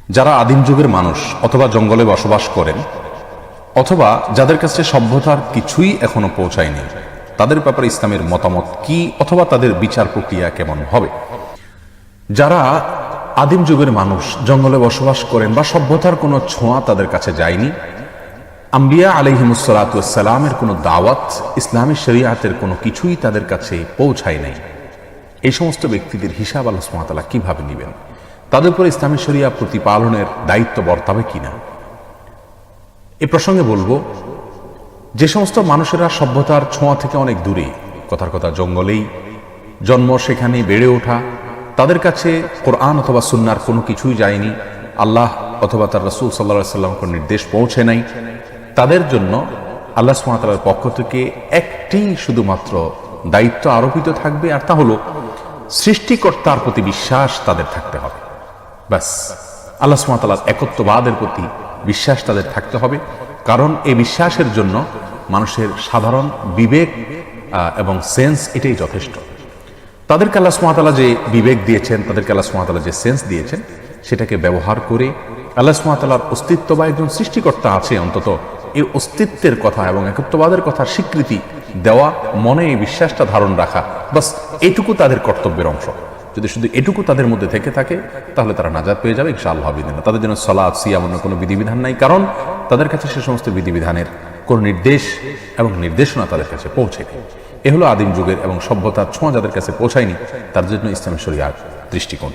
যারা আদিম যুগের মানুষ অথবা জঙ্গলে বসবাস করেন অথবা যাদের কাছে সভ্যতার কিছুই এখনো পৌঁছায়নি, তাদের ব্যাপারে ইসলামের মতামত কি অথবা তাদের বিচার প্রক্রিয়া কেমন হবে? যারা আদিম যুগের মানুষ, জঙ্গলে বসবাস করেন বা সভ্যতার কোনো ছোঁয়া তাদের কাছে যায়নি, আম্বিয়া আলাইহিমুসসালামের কোনো দাওয়াত, ইসলামী শরিয়াতের কোনো কিছুই তাদের কাছে পৌঁছায় নাই, এই সমস্ত ব্যক্তিদের হিসাব আল্লাহ সুবহানাহু ওয়া তাআলা কিভাবে নেবেন? তাদের উপর ইসলামী শরিয়া প্রতিপালনের দায়িত্ব বর্তাবে কিনা? এ প্রসঙ্গে বলবো, যে সমস্ত মানুষেরা সভ্যতার ছোঁয়া থেকে অনেক দূরে, কথার কথা জঙ্গলেই জন্ম, সেখানে বেড়ে ওঠা, তাদের কাছে কোরআন অথবা সুন্নাহর কোনো কিছুই যায়নি, আল্লাহ অথবা তার রাসূল সাল্লাল্লাহু আলাইহি ওয়াসাল্লামের কোনো নির্দেশ পৌঁছে নাই, তাদের জন্য আল্লাহ সুবহানাহু ওয়া তাআলার পক্ষ থেকে একটি শুধুমাত্র দায়িত্ব আরোপিত থাকবে, আর তা হলো সৃষ্টিকর্তার প্রতি বিশ্বাস তাদের থাকতে হবে। ব্যাস, আল্লাহ সুবহানাহু ওয়া তাআলার একত্ববাদের প্রতি বিশ্বাস তাদের থাকতে হবে। কারণ এই বিশ্বাসের জন্য মানুষের সাধারণ বিবেক এবং সেন্স এটাই যথেষ্ট। তাদেরকে আল্লাহ সুবহানাহু ওয়া তাআলা যে বিবেক দিয়েছেন, তাদেরকে আল্লাহ সুবহানাহু ওয়া তাআলা যে সেন্স দিয়েছেন, সেটাকে ব্যবহার করে আল্লাহ সুবহানাহু ওয়া তাআলার অস্তিত্ব বা একজন সৃষ্টিকর্তা আছে, অন্তত এই অস্তিত্বের কথা এবং একত্ববাদের কথা স্বীকৃতি দেওয়া, মনে এই বিশ্বাসটা ধারণ রাখা, বাস এটুকু তাদের কর্তব্যের অংশ। যদি শুধু এটুকু তাদের মধ্যে থেকে থাকে, তাহলে তারা নাজাত পেয়ে যাবে ইনশাআল্লাহ বিদিন। তাদের জন্য সালাত, সিয়াম, অন্য কোনো বিধিবিধান নাই, কারণ তাদের কাছে সে সমস্ত বিধিবিধানের কোন নির্দেশ এবং নির্দেশনা তাদের কাছে পৌঁছেনি। এ হলো আদিম যুগের এবং সভ্যতার ছোঁয়া যাদের কাছে পৌঁছায়নি, তার জন্য ইসলামী শরিয়ার দৃষ্টিকোণ।